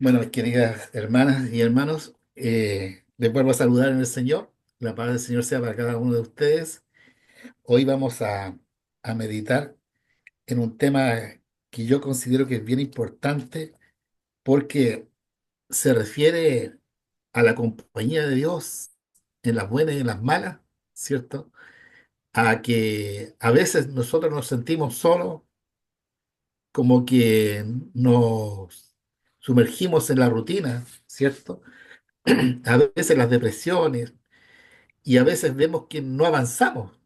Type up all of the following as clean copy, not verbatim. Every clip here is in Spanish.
Bueno, queridas hermanas y hermanos, les vuelvo a saludar en el Señor. La paz del Señor sea para cada uno de ustedes. Hoy vamos a meditar en un tema que yo considero que es bien importante porque se refiere a la compañía de Dios en las buenas y en las malas, ¿cierto? A que a veces nosotros nos sentimos solos, como que nos sumergimos en la rutina, ¿cierto? A veces las depresiones y a veces vemos que no avanzamos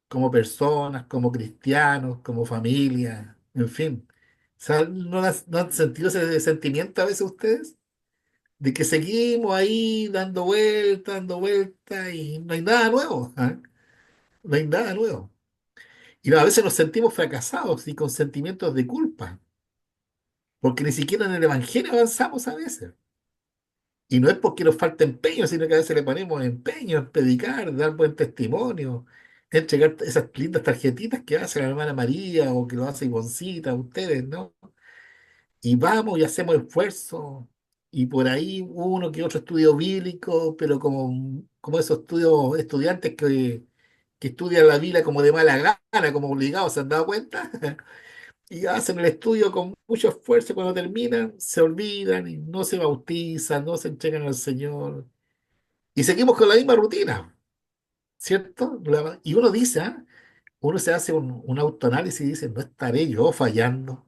como personas, como cristianos, como familia, en fin. O sea, ¿no han sentido ese sentimiento a veces ustedes? De que seguimos ahí dando vueltas y no hay nada nuevo, ¿ah? No hay nada nuevo. Y a veces nos sentimos fracasados y con sentimientos de culpa, porque ni siquiera en el Evangelio avanzamos a veces. Y no es porque nos falte empeño, sino que a veces le ponemos empeño en predicar, dar buen testimonio, entregar esas lindas tarjetitas que hace la hermana María o que lo hace Ivoncita, ustedes, ¿no? Y vamos y hacemos esfuerzo. Y por ahí uno que otro estudio bíblico, pero como esos estudiantes que estudian la Biblia como de mala gana, como obligados, ¿se han dado cuenta? Y hacen el estudio con mucho esfuerzo, y cuando terminan se olvidan y no se bautizan, no se entregan al Señor. Y seguimos con la misma rutina, ¿cierto? Y uno dice, ¿ah? Uno se hace un autoanálisis y dice, no estaré yo fallando.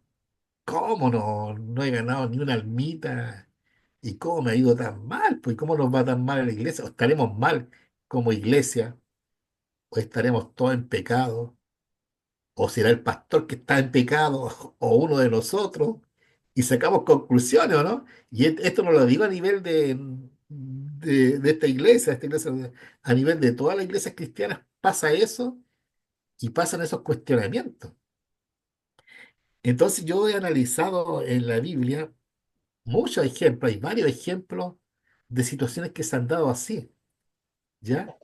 ¿Cómo no he ganado ni una almita? ¿Y cómo me ha ido tan mal? Pues ¿cómo nos va tan mal en la iglesia? ¿O estaremos mal como iglesia? ¿O estaremos todos en pecado? ¿O será el pastor que está en pecado? ¿O uno de nosotros? Y sacamos conclusiones, ¿o no? Y esto no lo digo a nivel de esta iglesia, a nivel de todas las iglesias cristianas pasa eso y pasan esos cuestionamientos. Entonces yo he analizado en la Biblia muchos ejemplos, hay varios ejemplos de situaciones que se han dado así, ¿ya?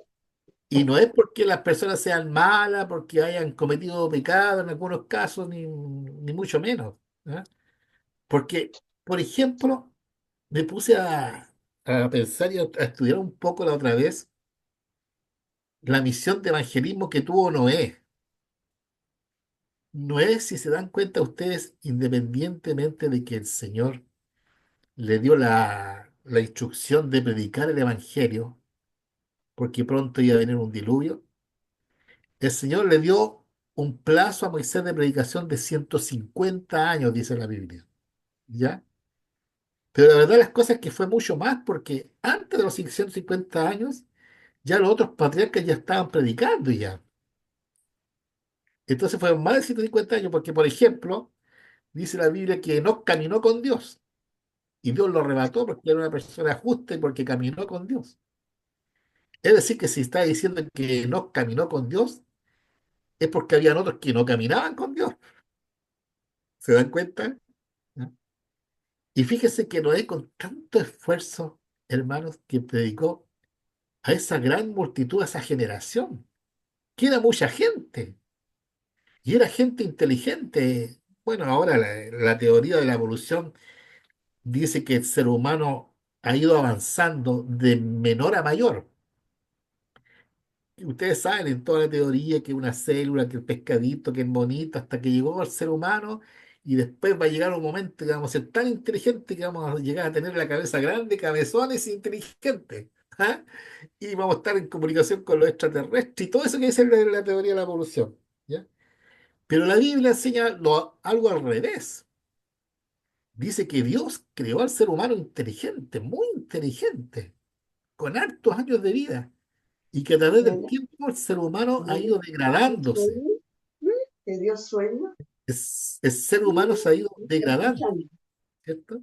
Y no es porque las personas sean malas, porque hayan cometido pecado en algunos casos, ni mucho menos, ¿ya? Porque, por ejemplo, me puse a pensar y a estudiar un poco la otra vez la misión de evangelismo que tuvo Noé. Noé, si se dan cuenta ustedes, independientemente de que el Señor le dio la instrucción de predicar el evangelio, porque pronto iba a venir un diluvio, el Señor le dio un plazo a Moisés de predicación de 150 años, dice la Biblia, ¿ya? Pero la verdad las cosas es que fue mucho más porque antes de los 150 años ya los otros patriarcas ya estaban predicando ya. Entonces fueron más de 150 años porque, por ejemplo, dice la Biblia que Enoc caminó con Dios y Dios lo arrebató porque era una persona justa y porque caminó con Dios. Es decir, que si está diciendo que Enoc caminó con Dios, es porque habían otros que no caminaban con Dios. ¿Se dan cuenta? ¿No? Y fíjese que Noé con tanto esfuerzo, hermanos, que predicó a esa gran multitud, a esa generación, que era mucha gente, y era gente inteligente. Bueno, ahora la teoría de la evolución dice que el ser humano ha ido avanzando de menor a mayor. Y ustedes saben en toda la teoría que una célula, que el pescadito, que el monito, hasta que llegó al ser humano, y después va a llegar un momento que vamos a ser tan inteligentes que vamos a llegar a tener la cabeza grande, cabezones e inteligentes. ¿Ah? Y vamos a estar en comunicación con los extraterrestres y todo eso que dice la teoría de la evolución. ¿Ya? Pero la Biblia enseña algo al revés. Dice que Dios creó al ser humano inteligente, muy inteligente, con hartos años de vida, y que a través del ¿Verdad? tiempo el ser humano ha ¿Verdad? ido degradándose. ¿Sueño? ¿Mm? ¿Que Dios sueña? El ser humano se ha ido ¿Me está degradando, escuchando? ¿cierto?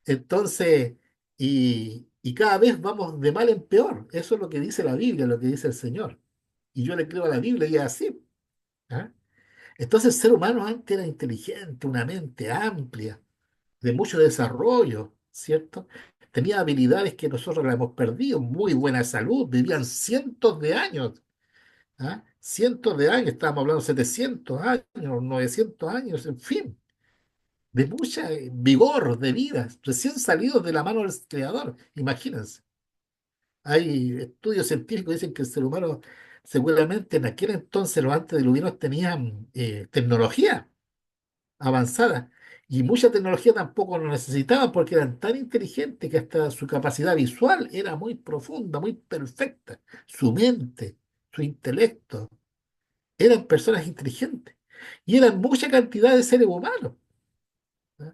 Entonces, y cada vez vamos de mal en peor. Eso es lo que dice la Biblia, lo que dice el Señor. Y yo le creo a la Biblia y es así. ¿Ah? Entonces, el ser humano antes era inteligente, una mente amplia, de mucho desarrollo, ¿cierto? Tenía habilidades que nosotros las hemos perdido, muy buena salud, vivían cientos de años, ¿ah? Cientos de años, estábamos hablando de 700 años, 900 años, en fin. de mucha vigor de vida, recién salidos de la mano del Creador, imagínense. Hay estudios científicos que dicen que el ser humano seguramente en aquel entonces, los antediluvianos, tenían tecnología avanzada y mucha tecnología tampoco lo necesitaban porque eran tan inteligentes que hasta su capacidad visual era muy profunda, muy perfecta. Su mente, su intelecto, eran personas inteligentes y eran mucha cantidad de seres humanos. ¿Ah?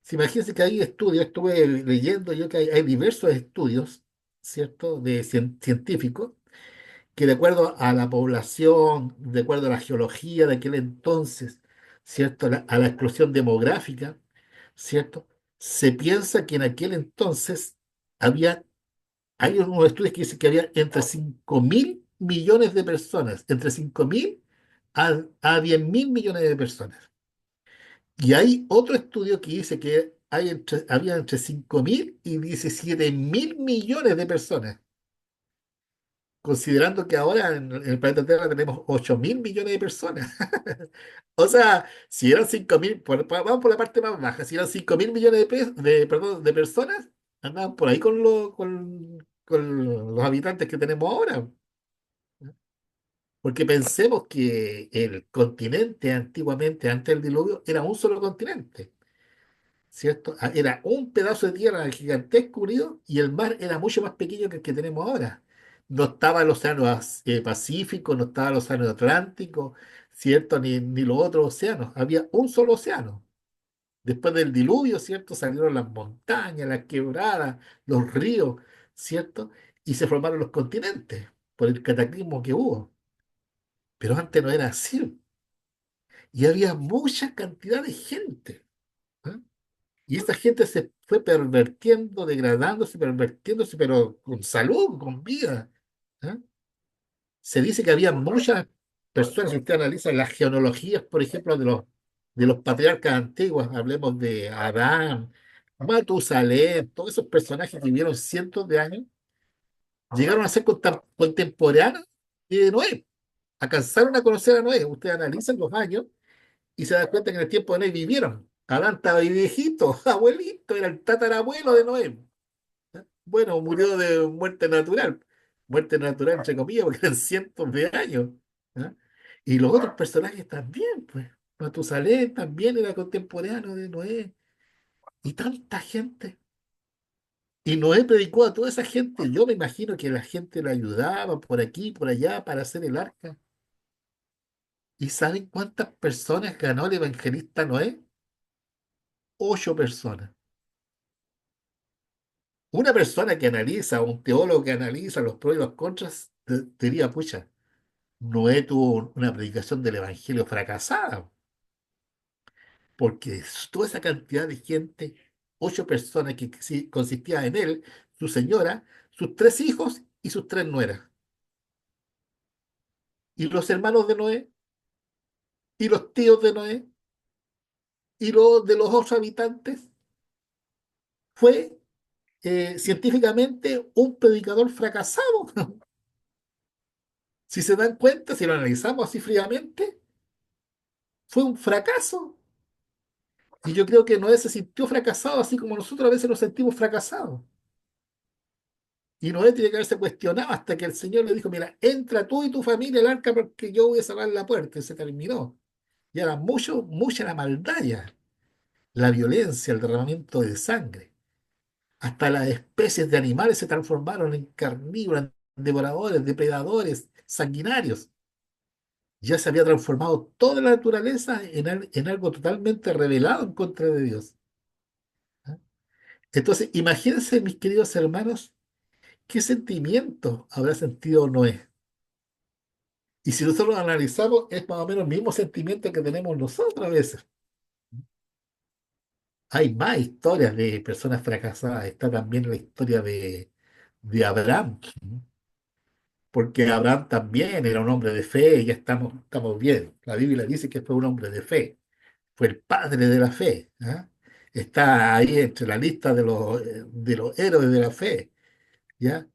Si imagínense que hay estudios, estuve leyendo yo que hay diversos estudios, ¿cierto?, de científicos que de acuerdo a la población, de acuerdo a la geología de aquel entonces, ¿cierto? A la explosión demográfica, ¿cierto? Se piensa que en aquel entonces había, hay unos estudios que dicen que había entre 5.000 millones de personas, entre 5.000 a 10.000 millones de personas. Y hay otro estudio que dice que había entre 5.000 y 17.000 millones de personas, considerando que ahora en el planeta Tierra tenemos 8.000 millones de personas. O sea, si eran 5.000, vamos por la parte más baja, si eran 5.000 millones perdón, de personas, andaban por ahí con los habitantes que tenemos ahora. Porque pensemos que el continente antiguamente, antes del diluvio, era un solo continente. ¿Cierto? Era un pedazo de tierra gigantesco unido y el mar era mucho más pequeño que el que tenemos ahora. No estaba el océano Pacífico, no estaba el océano Atlántico, ¿cierto? Ni los otros océanos. Había un solo océano. Después del diluvio, ¿cierto? Salieron las montañas, las quebradas, los ríos, ¿cierto? Y se formaron los continentes por el cataclismo que hubo. Pero antes no era así. Y había mucha cantidad de gente. ¿Ah? Y esa gente se fue pervertiendo, degradándose, pervertiéndose, pero con salud, con vida. ¿Ah? Se dice que había muchas personas, si usted analiza las genealogías, por ejemplo, de los patriarcas antiguos, hablemos de Adán, Matusalén, todos esos personajes que vivieron cientos de años, llegaron a ser contemporáneos de Noé, alcanzaron a conocer a Noé. Usted analiza los años y se da cuenta que en el tiempo de Noé vivieron. Adán estaba ahí viejito, abuelito, era el tatarabuelo de Noé. Bueno, murió de muerte natural entre comillas, porque eran cientos de años. ¿Ah? Y los otros personajes también, pues. Matusalén también era contemporáneo de Noé. Y tanta gente. Y Noé predicó a toda esa gente. Yo me imagino que la gente le ayudaba por aquí, por allá, para hacer el arca. ¿Y saben cuántas personas ganó el evangelista Noé? 8 personas. Una persona que analiza, un teólogo que analiza los pros y los contras, diría, pucha, Noé tuvo una predicación del evangelio fracasada, porque toda esa cantidad de gente, 8 personas que sí consistía en él, su señora, sus 3 hijos y sus 3 nueras, y los hermanos de Noé, y los tíos de Noé, y los de los otros habitantes, fue científicamente un predicador fracasado. Si se dan cuenta, si lo analizamos así fríamente, fue un fracaso. Y yo creo que Noé se sintió fracasado, así como nosotros a veces nos sentimos fracasados. Y Noé tiene que haberse cuestionado hasta que el Señor le dijo, mira, entra tú y tu familia al arca porque yo voy a cerrar la puerta. Y se terminó. Y era mucha la maldad ya, la violencia, el derramamiento de sangre. Hasta las especies de animales se transformaron en carnívoros, en devoradores, depredadores, sanguinarios. Ya se había transformado toda la naturaleza en algo totalmente revelado en contra de Dios. ¿Ah? Entonces, imagínense, mis queridos hermanos, qué sentimiento habrá sentido Noé. Y si nosotros lo analizamos, es más o menos el mismo sentimiento que tenemos nosotros a veces. Hay más historias de personas fracasadas. Está también la historia de Abraham, porque Abraham también era un hombre de fe, y ya estamos bien. La Biblia dice que fue un hombre de fe, fue el padre de la fe. ¿Ah? Está ahí entre la lista de los héroes de la fe, ¿ya?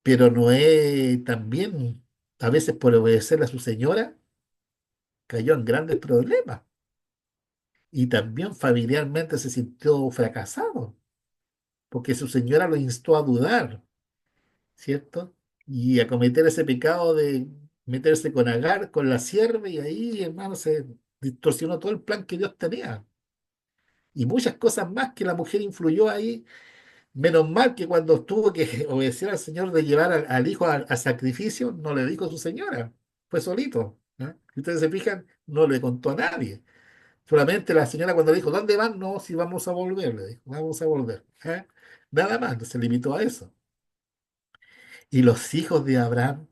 Pero Noé también, a veces por obedecer a su señora, cayó en grandes problemas. y también familiarmente se sintió fracasado, porque su señora lo instó a dudar, ¿cierto? Y a cometer ese pecado de meterse con Agar, con la sierva, y ahí, hermano, se distorsionó todo el plan que Dios tenía. Y muchas cosas más que la mujer influyó ahí. Menos mal que cuando tuvo que obedecer al Señor de llevar al hijo a sacrificio, no le dijo a su señora, fue solito. ¿Ah? Si ustedes se fijan, no le contó a nadie. Solamente la señora cuando le dijo, ¿dónde van? No, si vamos a volver, le dijo, vamos a volver. ¿Ah? Nada más, no se limitó a eso. Y los hijos de Abraham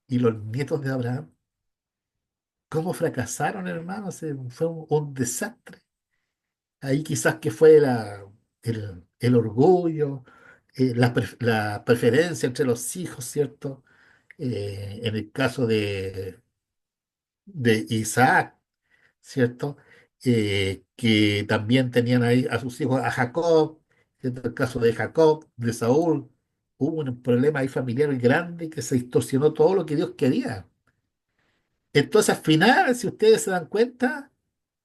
y los nietos de Abraham, ¿cómo fracasaron, hermanos? Fue un desastre. Ahí quizás que fue el orgullo, la preferencia entre los hijos, ¿cierto? En el caso de Isaac, ¿cierto? Que también tenían ahí a sus hijos, a Jacob, ¿cierto? El caso de Jacob, de Saúl, hubo un problema ahí familiar grande que se distorsionó todo lo que Dios quería. Entonces, al final, si ustedes se dan cuenta,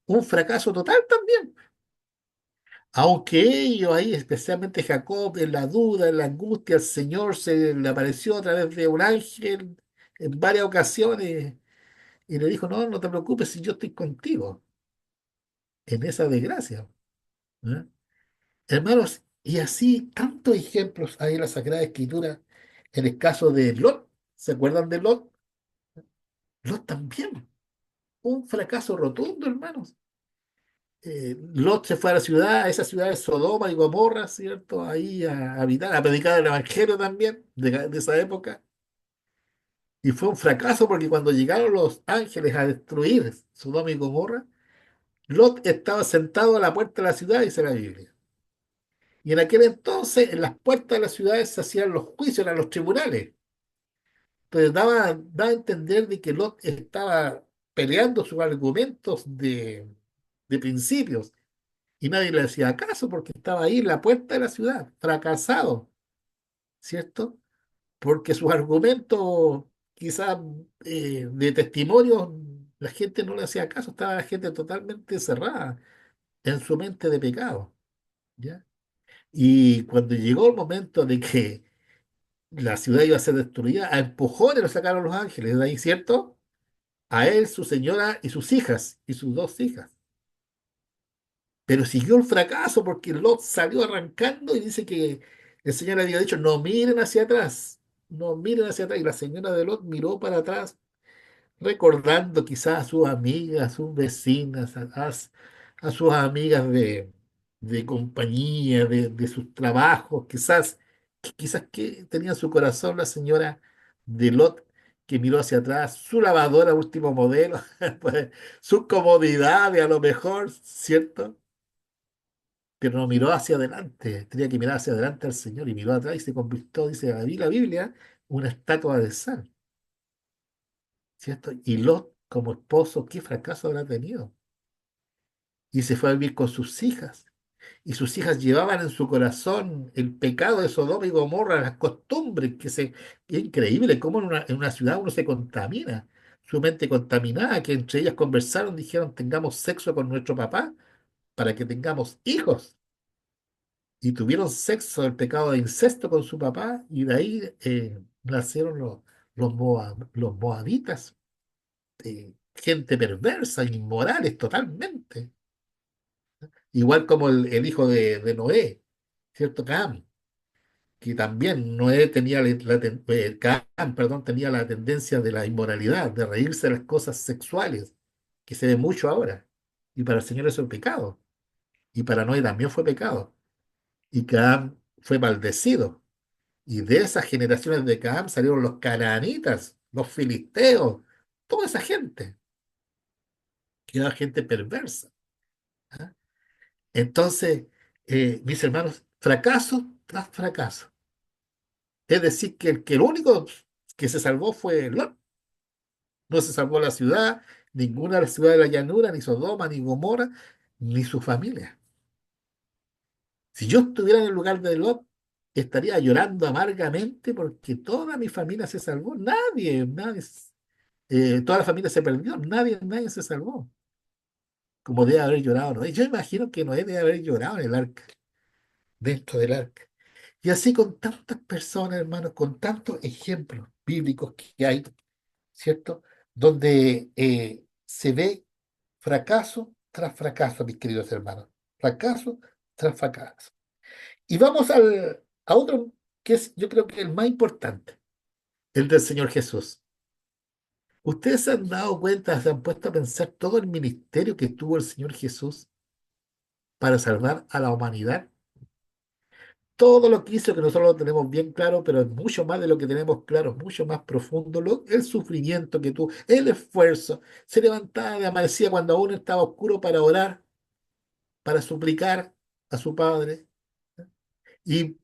un fracaso total también. Aunque ellos ahí, especialmente Jacob, en la duda, en la angustia, el Señor se le apareció a través de un ángel en varias ocasiones y le dijo, no, no te preocupes si yo estoy contigo en esa desgracia. ¿Eh? Hermanos, y así tantos ejemplos hay en la Sagrada Escritura. En el caso de Lot, ¿se acuerdan de Lot? Lot también, un fracaso rotundo, hermanos. Lot se fue a la ciudad, a esa ciudad de Sodoma y Gomorra, ¿cierto? Ahí a habitar, a predicar el Evangelio también de esa época. Y fue un fracaso porque cuando llegaron los ángeles a destruir Sodoma y Gomorra, Lot estaba sentado a la puerta de la ciudad, dice la Biblia. Y en aquel entonces, en las puertas de las ciudades se hacían los juicios, eran los tribunales. Entonces daba a entender de que Lot estaba peleando sus argumentos de principios. Y nadie le hacía caso porque estaba ahí en la puerta de la ciudad, fracasado, ¿cierto? Porque sus argumentos, quizás de testimonio, la gente no le hacía caso, estaba la gente totalmente cerrada en su mente de pecado, ¿ya? Y cuando llegó el momento de que la ciudad iba a ser destruida, a empujones lo sacaron los ángeles de ahí, ¿cierto? A él, su señora y sus hijas, y sus dos hijas. Pero siguió el fracaso porque Lot salió arrancando y dice que el Señor le había dicho, no miren hacia atrás, no miren hacia atrás. Y la señora de Lot miró para atrás, recordando quizás a sus amigas, a sus vecinas, a sus amigas de compañía, de sus trabajos, quizás que tenía en su corazón la señora de Lot que miró hacia atrás, su lavadora último modelo, pues, sus comodidades a lo mejor, ¿cierto? Pero no miró hacia adelante, tenía que mirar hacia adelante al Señor y miró atrás y se convirtió, dice la Biblia, una estatua de sal, ¿cierto? Y Lot, como esposo, qué fracaso habrá tenido. Y se fue a vivir con sus hijas. Y sus hijas llevaban en su corazón el pecado de Sodoma y Gomorra, las costumbres, es increíble cómo en una ciudad uno se contamina, su mente contaminada, que entre ellas conversaron, dijeron, tengamos sexo con nuestro papá para que tengamos hijos. Y tuvieron sexo, el pecado de incesto con su papá, y de ahí nacieron los moabitas, gente perversa, inmorales totalmente, igual como el hijo de Noé, ¿cierto? Cam, que también Noé tenía Cam, perdón, tenía la tendencia de la inmoralidad, de reírse de las cosas sexuales, que se ve mucho ahora, y para el Señor eso es pecado, y para Noé también fue pecado, y Cam fue maldecido. Y de esas generaciones de Cam salieron los canaanitas, los filisteos, toda esa gente, que era gente perversa. ¿Ah? Entonces, mis hermanos, fracaso tras fracaso. Es decir, que el único que se salvó fue Lot. No se salvó la ciudad, ninguna de las ciudades de la llanura, ni Sodoma, ni Gomorra, ni su familia. Si yo estuviera en el lugar de Lot, estaría llorando amargamente porque toda mi familia se salvó. Nadie, toda la familia se perdió, nadie se salvó. como debe haber llorado Noé. Yo imagino que Noé debe haber llorado en el arca, dentro del arca. Y así con tantas personas, hermanos, con tantos ejemplos bíblicos que hay, ¿cierto? Donde se ve fracaso tras fracaso, mis queridos hermanos. Fracaso tras fracaso. Y vamos a otro que es, yo creo que el más importante, el del Señor Jesús. ¿Ustedes se han dado cuenta, se han puesto a pensar todo el ministerio que tuvo el Señor Jesús para salvar a la humanidad? Todo lo que hizo, que nosotros lo tenemos bien claro, pero es mucho más de lo que tenemos claro, es mucho más profundo, el sufrimiento que tuvo, el esfuerzo. Se levantaba de amanecía cuando aún estaba oscuro para orar, para suplicar a su Padre y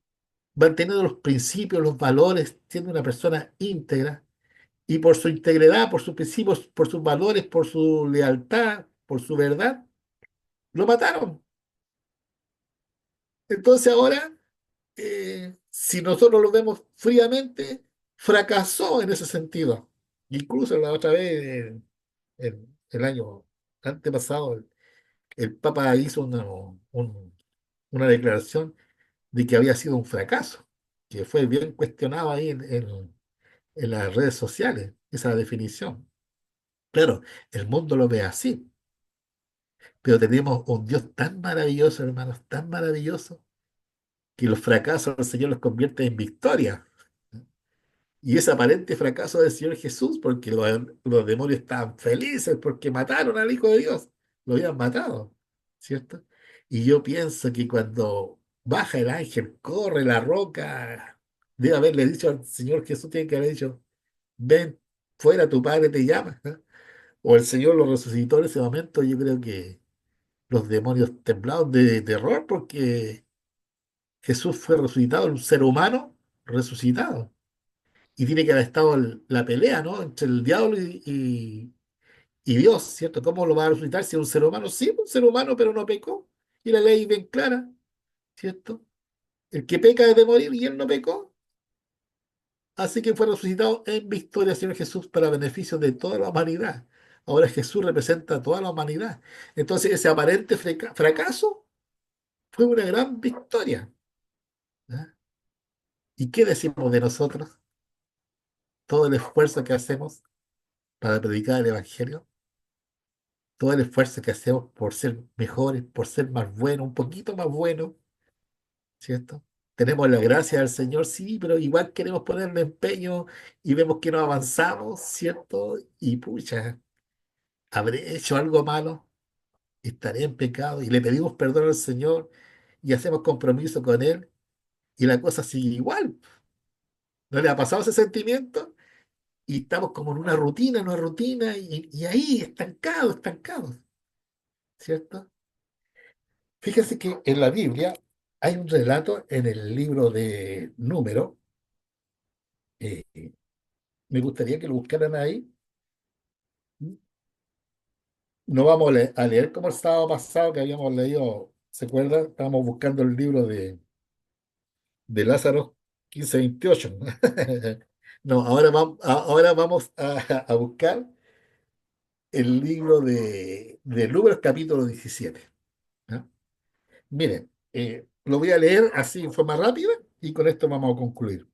manteniendo los principios, los valores, siendo una persona íntegra. Y por su integridad, por sus principios, por sus valores, por su lealtad, por su verdad, lo mataron. Entonces ahora, si nosotros lo vemos fríamente, fracasó en ese sentido. Incluso la otra vez, el año antepasado, el Papa hizo una declaración de que había sido un fracaso, que fue bien cuestionado ahí en las redes sociales, esa definición. Claro, el mundo lo ve así, pero tenemos un Dios tan maravilloso, hermanos, tan maravilloso, que los fracasos el Señor los convierte en victoria. Y ese aparente fracaso del Señor Jesús, porque los demonios estaban felices porque mataron al Hijo de Dios, lo habían matado, ¿cierto? Y yo pienso que cuando baja el ángel, corre la roca, debe haberle dicho al Señor Jesús, tiene que haber dicho, ven, fuera, tu padre te llama, ¿no? O el Señor lo resucitó en ese momento, yo creo que los demonios temblaron de terror porque Jesús fue resucitado, un ser humano resucitado. Y tiene que haber estado la pelea, ¿no? Entre el diablo y Dios, ¿cierto? ¿Cómo lo va a resucitar si es un ser humano? Sí, un ser humano, pero no pecó. Y la ley bien clara, ¿cierto? El que peca es de morir y él no pecó. Así que fue resucitado en victoria, Señor Jesús, para beneficio de toda la humanidad. Ahora Jesús representa a toda la humanidad. Entonces, ese aparente fracaso fue una gran victoria. ¿Ah? ¿Y qué decimos de nosotros? Todo el esfuerzo que hacemos para predicar el Evangelio, todo el esfuerzo que hacemos por ser mejores, por ser más buenos, un poquito más buenos, ¿cierto? Tenemos la gracia del Señor, sí, pero igual queremos ponerle empeño y vemos que no avanzamos, ¿cierto? Y pucha, habré hecho algo malo, estaré en pecado y le pedimos perdón al Señor y hacemos compromiso con Él y la cosa sigue igual. ¿No le ha pasado ese sentimiento? Y estamos como en una rutina y ahí estancados, estancados, ¿cierto? Fíjese que en la Biblia hay un relato en el libro de Número, me gustaría que lo buscaran ahí. No vamos a leer como el sábado pasado que habíamos leído, ¿se acuerda? Estábamos buscando el libro de Lázaro 15:28. No, ahora vamos a buscar el libro de Números capítulo 17. ¿Ya? Miren, lo voy a leer así en forma rápida y con esto vamos a concluir.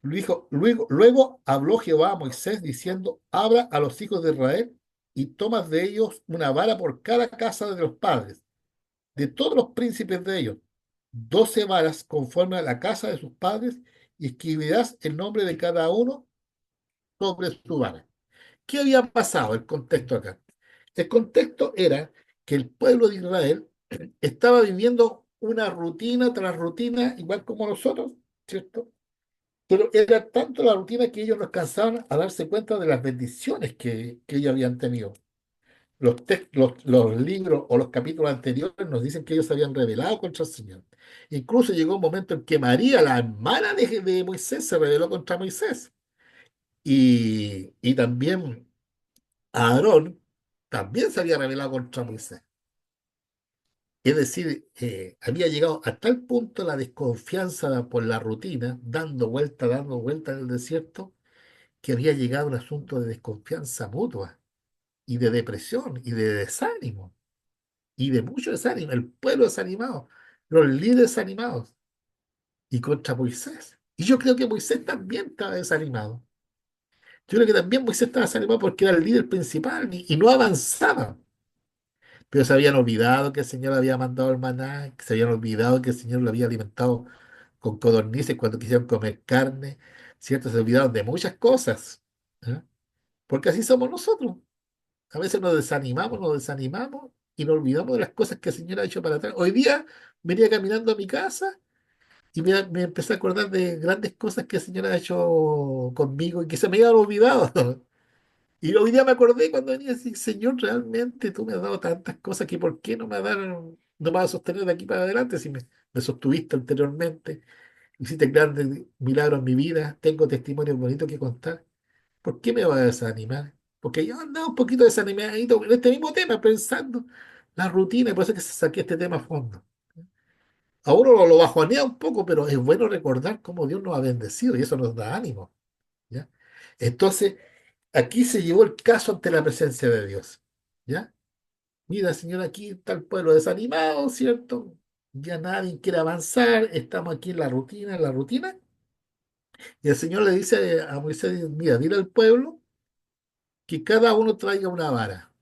Luego habló Jehová a Moisés diciendo, habla a los hijos de Israel y tomas de ellos una vara por cada casa de los padres, de todos los príncipes de ellos, 12 varas conforme a la casa de sus padres, y escribirás el nombre de cada uno sobre su vara. ¿Qué había pasado? El contexto acá. El contexto era que el pueblo de Israel estaba viviendo una rutina tras rutina, igual como nosotros, ¿cierto? Pero era tanto la rutina que ellos no alcanzaban a darse cuenta de las bendiciones que ellos habían tenido. Los libros o los capítulos anteriores nos dicen que ellos se habían rebelado contra el Señor. Incluso llegó un momento en que María, la hermana de Moisés, se rebeló contra Moisés. Y también Aarón también se había rebelado contra Moisés. Es decir, había llegado a tal punto la desconfianza por la rutina, dando vuelta en el desierto, que había llegado un asunto de desconfianza mutua y de depresión y de desánimo. y de mucho desánimo, el pueblo desanimado, los líderes desanimados, y contra Moisés. Y yo creo que Moisés también estaba desanimado. Yo creo que también Moisés estaba desanimado porque era el líder principal y no avanzaba. Pero se habían olvidado que el Señor había mandado el maná, que se habían olvidado que el Señor lo había alimentado con codornices cuando quisieron comer carne, ¿cierto? Se olvidaron de muchas cosas, ¿eh? Porque así somos nosotros. A veces nos desanimamos y nos olvidamos de las cosas que el Señor ha hecho para atrás. Hoy día venía caminando a mi casa y me empecé a acordar de grandes cosas que el Señor ha hecho conmigo y que se me habían olvidado. Y hoy día me acordé cuando venía así, Señor, realmente tú me has dado tantas cosas que ¿por qué no me dar, no me vas a sostener de aquí para adelante si me sostuviste anteriormente? Hiciste grandes milagros en mi vida, tengo testimonios bonitos que contar. ¿Por qué me vas a desanimar? Porque yo andaba un poquito desanimadito en este mismo tema, pensando la rutina, y por eso es que saqué este tema a fondo. A uno lo bajonea un poco, pero es bueno recordar cómo Dios nos ha bendecido y eso nos da ánimo, ¿ya? Entonces, aquí se llevó el caso ante la presencia de Dios, ¿ya? Mira, Señor, aquí está el pueblo desanimado, ¿cierto? Ya nadie quiere avanzar, estamos aquí en la rutina, y el Señor le dice a Moisés, mira, dile al pueblo que cada uno traiga una vara,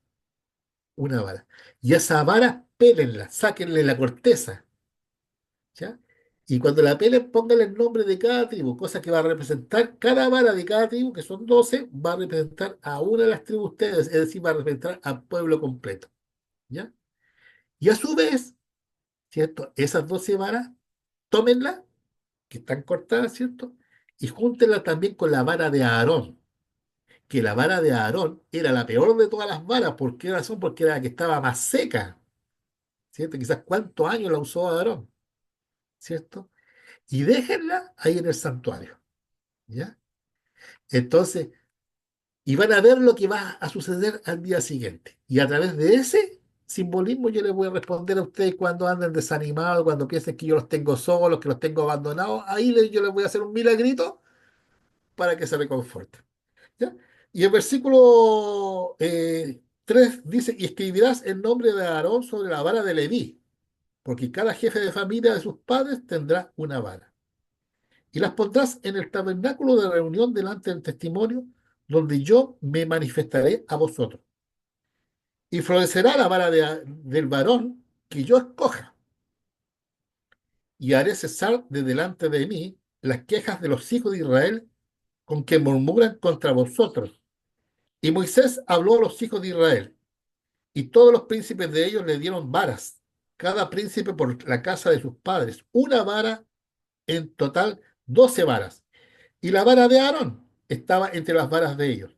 y esa vara pélenla, sáquenle la corteza, ¿ya? Y cuando la pelen, pónganle el nombre de cada tribu, cosa que va a representar, cada vara de cada tribu, que son 12 va a representar a una de las tribus de ustedes, es decir, va a representar al pueblo completo, ¿ya? Y a su vez, ¿cierto? Esas 12 varas, tómenlas, que están cortadas, ¿cierto? Y júntenlas también con la vara de Aarón, que la vara de Aarón era la peor de todas las varas. ¿Por qué razón? Porque era la que estaba más seca, ¿cierto? Quizás cuántos años la usó Aarón, ¿cierto? Y déjenla ahí en el santuario, ¿ya? Entonces, y van a ver lo que va a suceder al día siguiente. Y a través de ese simbolismo yo les voy a responder a ustedes cuando anden desanimados, cuando piensen que yo los tengo solos, que los tengo abandonados. Ahí yo les voy a hacer un milagrito para que se reconforten, ¿ya? Y el versículo 3 dice, y escribirás el nombre de Aarón sobre la vara de Leví, porque cada jefe de familia de sus padres tendrá una vara. Y las pondrás en el tabernáculo de reunión delante del testimonio, donde yo me manifestaré a vosotros. Y florecerá la vara del varón que yo escoja, y haré cesar de delante de mí las quejas de los hijos de Israel con que murmuran contra vosotros. Y Moisés habló a los hijos de Israel, y todos los príncipes de ellos le dieron varas, cada príncipe por la casa de sus padres, una vara, en total 12 varas. Y la vara de Aarón estaba entre las varas de ellos.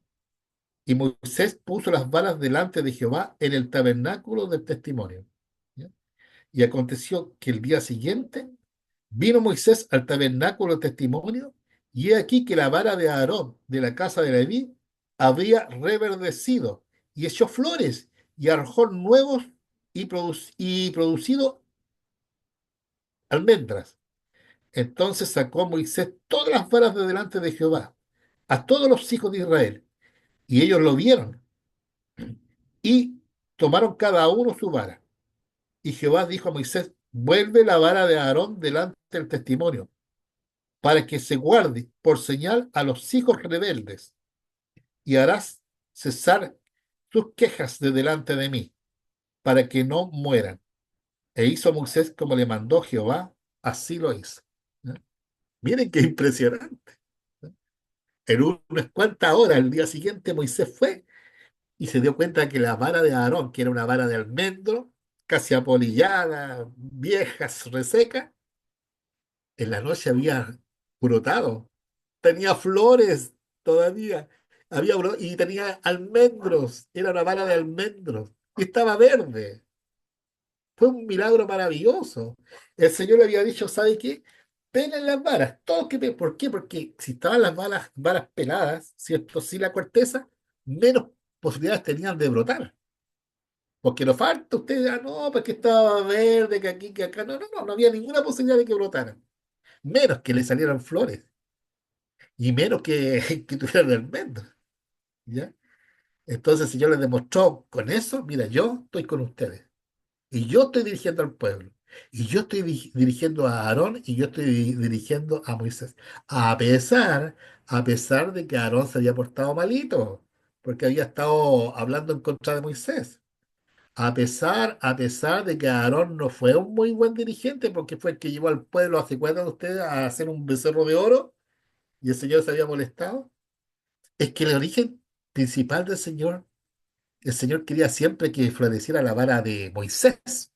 Y Moisés puso las varas delante de Jehová en el tabernáculo del testimonio. ¿Ya? Y aconteció que el día siguiente vino Moisés al tabernáculo del testimonio, y he aquí que la vara de Aarón de la casa de Leví había reverdecido y echó flores y arrojó nuevos y producido almendras. Entonces sacó Moisés todas las varas de delante de Jehová a todos los hijos de Israel, y ellos lo vieron y tomaron cada uno su vara. Y Jehová dijo a Moisés, vuelve la vara de Aarón delante del testimonio, para que se guarde por señal a los hijos rebeldes, y harás cesar sus quejas de delante de mí, para que no mueran. E hizo Moisés como le mandó Jehová, así lo hizo. ¿No? Miren qué impresionante. ¿No? En unas cuantas horas, el día siguiente, Moisés fue y se dio cuenta que la vara de Aarón, que era una vara de almendro, casi apolillada, vieja, reseca, en la noche había brotado. Tenía flores todavía. Y tenía almendros. Era una vara de almendros. Y estaba verde. Fue un milagro maravilloso. El Señor le había dicho, ¿sabe qué? Pelen las varas. ¿Por qué? Porque si estaban las varas peladas, ¿cierto? Sin la corteza, menos posibilidades tenían de brotar. Porque no falta usted, no, porque estaba verde, que aquí, que acá. No, no, no, no había ninguna posibilidad de que brotaran. Menos que le salieran flores y menos que tuvieran almendros, ¿ya? Entonces, el Señor les demostró con eso, mira, yo estoy con ustedes. y yo estoy dirigiendo al pueblo, y yo estoy dirigiendo a Aarón, y yo estoy dirigiendo a Moisés, a pesar, a pesar de que Aarón se había portado malito, porque había estado hablando en contra de Moisés. A pesar de que Aarón no fue un muy buen dirigente, porque fue el que llevó al pueblo, ¿se acuerdan ustedes?, a hacer un becerro de oro, y el Señor se había molestado. Es que el origen principal del Señor, el Señor quería siempre que floreciera la vara de Moisés.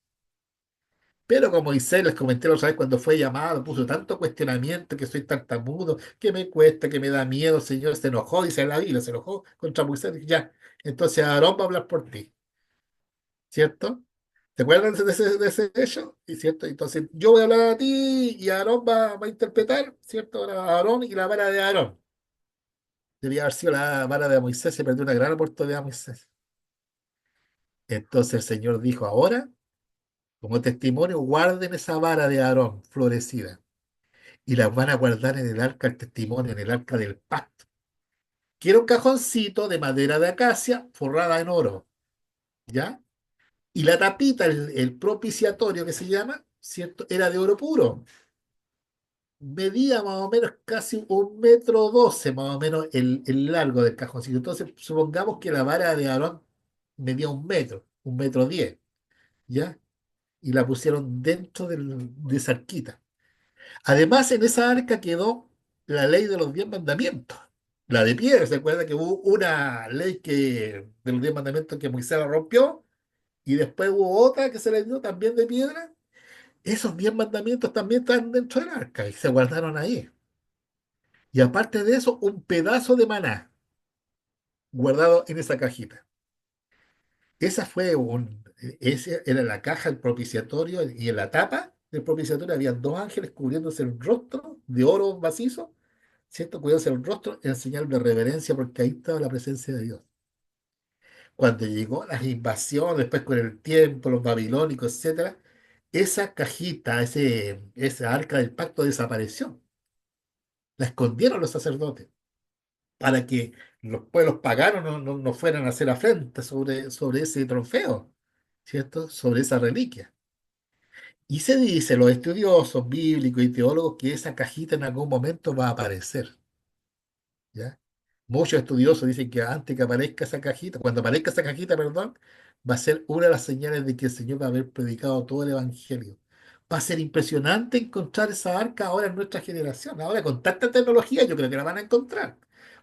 Pero como Moisés, les comenté la otra vez cuando fue llamado, puso tanto cuestionamiento, que soy tartamudo, que me cuesta, que me da miedo, el Señor se enojó, dice en la Biblia, se enojó contra Moisés, dijo, ya, entonces Aarón va a hablar por ti, ¿cierto? ¿Te acuerdas de ese hecho? ¿Y cierto? Entonces yo voy a hablar a ti y Aarón va a interpretar, ¿cierto? Ahora Aarón y la vara de Aarón. Debía haber sido la vara de Moisés, se perdió una gran oportunidad a Moisés. Entonces el Señor dijo, ahora, como testimonio, guarden esa vara de Aarón florecida y las van a guardar en el arca del testimonio, en el arca del pacto, que era un cajoncito de madera de acacia forrada en oro, ¿ya? Y la tapita, el propiciatorio que se llama, ¿cierto? Era de oro puro. Medía más o menos casi 1,12 m, más o menos el largo del cajoncito. Entonces, supongamos que la vara de Aarón medía 1 m, 1,10 m, ¿ya? Y la pusieron dentro de esa arquita. Además, en esa arca quedó la ley de los 10 mandamientos. La de piedra, ¿se acuerda que hubo una ley de los 10 mandamientos que Moisés la rompió? Y después hubo otra que se le dio también de piedra. Esos 10 mandamientos también están dentro del arca y se guardaron ahí. Y aparte de eso, un pedazo de maná guardado en esa cajita. Esa era la caja del propiciatorio, y en la tapa del propiciatorio había dos ángeles cubriéndose el rostro de oro macizo, ¿cierto? Cubriéndose el rostro en señal de reverencia, porque ahí estaba la presencia de Dios. Cuando llegó las invasiones, después con el tiempo, los babilónicos, etcétera, esa cajita, esa arca del pacto desapareció. La escondieron los sacerdotes para que los pueblos paganos no fueran a hacer afrenta sobre ese trofeo, ¿cierto? Sobre esa reliquia. Y se dice, los estudiosos bíblicos y teólogos, que esa cajita en algún momento va a aparecer, ¿ya? Muchos estudiosos dicen que antes que aparezca esa cajita, cuando aparezca esa cajita, perdón, va a ser una de las señales de que el Señor va a haber predicado todo el Evangelio. Va a ser impresionante encontrar esa arca ahora en nuestra generación. Ahora con tanta tecnología yo creo que la van a encontrar.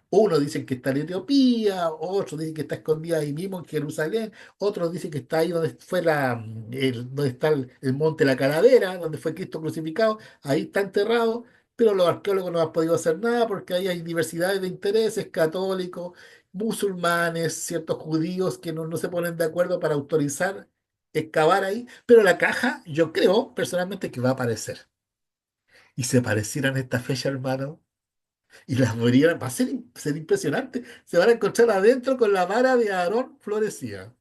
Unos dicen que está en Etiopía, otros dicen que está escondida ahí mismo en Jerusalén, otros dicen que está ahí donde fue donde está el monte La Calavera, donde fue Cristo crucificado, ahí está enterrado, pero los arqueólogos no han podido hacer nada porque ahí hay diversidades de intereses, católicos, musulmanes, ciertos judíos que no se ponen de acuerdo para autorizar excavar ahí, pero la caja yo creo personalmente que va a aparecer. Y se parecieran a esta fecha, hermano, y las verían, va a ser impresionante. Se van a encontrar adentro con la vara de Aarón florecida.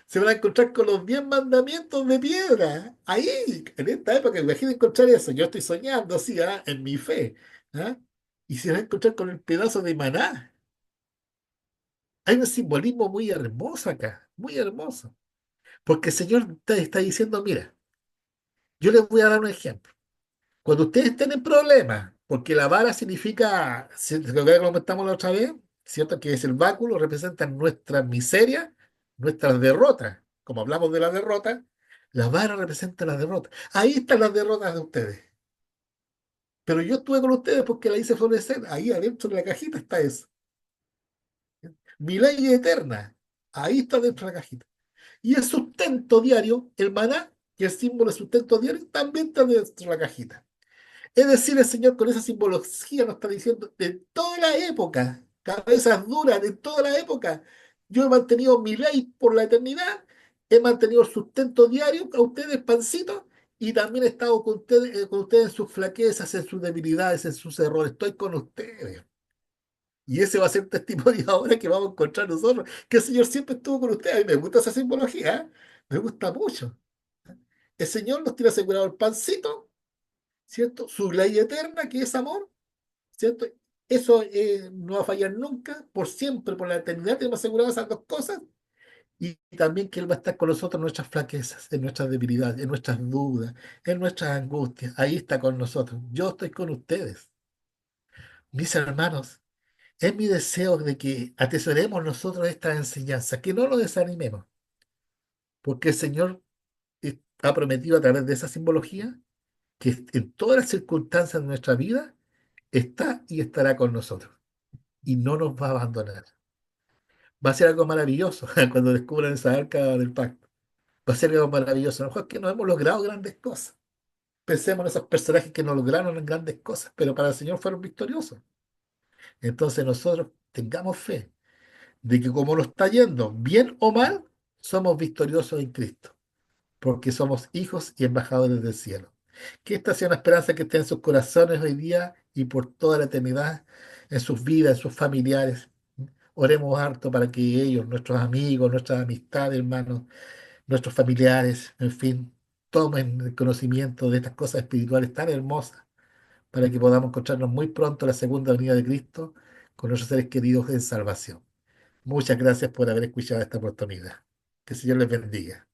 Se van a encontrar con los 10 mandamientos de piedra. Ahí, en esta época, imagínate encontrar eso. Yo estoy soñando así, ¿ah? En mi fe. ¿Ah? Y se van a encontrar con el pedazo de maná. Hay un simbolismo muy hermoso acá, muy hermoso. Porque el Señor te está diciendo, mira, yo les voy a dar un ejemplo. Cuando ustedes estén en problemas, porque la vara significa, lo que comentamos la otra vez, ¿cierto? Que es el báculo, representa nuestra miseria, nuestras derrotas. Como hablamos de la derrota, la vara representa la derrota. Ahí están las derrotas de ustedes. Pero yo estuve con ustedes porque la hice florecer. Ahí adentro de la cajita está eso. Mi ley eterna. Ahí está dentro de la cajita. Y el sustento diario, el maná, que es el símbolo de sustento diario, también está dentro de la cajita. Es decir, el Señor con esa simbología nos está diciendo, de toda la época, cabezas duras, de toda la época, yo he mantenido mi ley por la eternidad, he mantenido el sustento diario a ustedes, pancito, y también he estado con ustedes en sus flaquezas, en sus debilidades, en sus errores. Estoy con ustedes. Y ese va a ser testimonio ahora que vamos a encontrar nosotros, que el Señor siempre estuvo con ustedes. A mí me gusta esa simbología, ¿eh? Me gusta mucho. El Señor nos tiene asegurado el pancito, ¿cierto? Su ley eterna, que es amor, ¿cierto? Eso no va a fallar nunca, por siempre, por la eternidad tenemos asegurado esas dos cosas. Y también que Él va a estar con nosotros en nuestras flaquezas, en nuestras debilidades, en nuestras dudas, en nuestras angustias. Ahí está con nosotros. Yo estoy con ustedes. Mis hermanos, es mi deseo de que atesoremos nosotros esta enseñanza, que no nos desanimemos, porque el Señor ha prometido a través de esa simbología que en todas las circunstancias de nuestra vida está y estará con nosotros y no nos va a abandonar. Va a ser algo maravilloso cuando descubran esa arca del pacto. Va a ser algo maravilloso. A lo mejor es que no hemos logrado grandes cosas. Pensemos en esos personajes que no lograron grandes cosas, pero para el Señor fueron victoriosos. Entonces nosotros tengamos fe de que como nos está yendo, bien o mal, somos victoriosos en Cristo, porque somos hijos y embajadores del cielo. Que esta sea una esperanza que esté en sus corazones hoy día y por toda la eternidad, en sus vidas, en sus familiares. Oremos harto para que ellos, nuestros amigos, nuestras amistades, hermanos, nuestros familiares, en fin, tomen el conocimiento de estas cosas espirituales tan hermosas para que podamos encontrarnos muy pronto en la segunda venida de Cristo con nuestros seres queridos en salvación. Muchas gracias por haber escuchado esta oportunidad. Que el Señor les bendiga.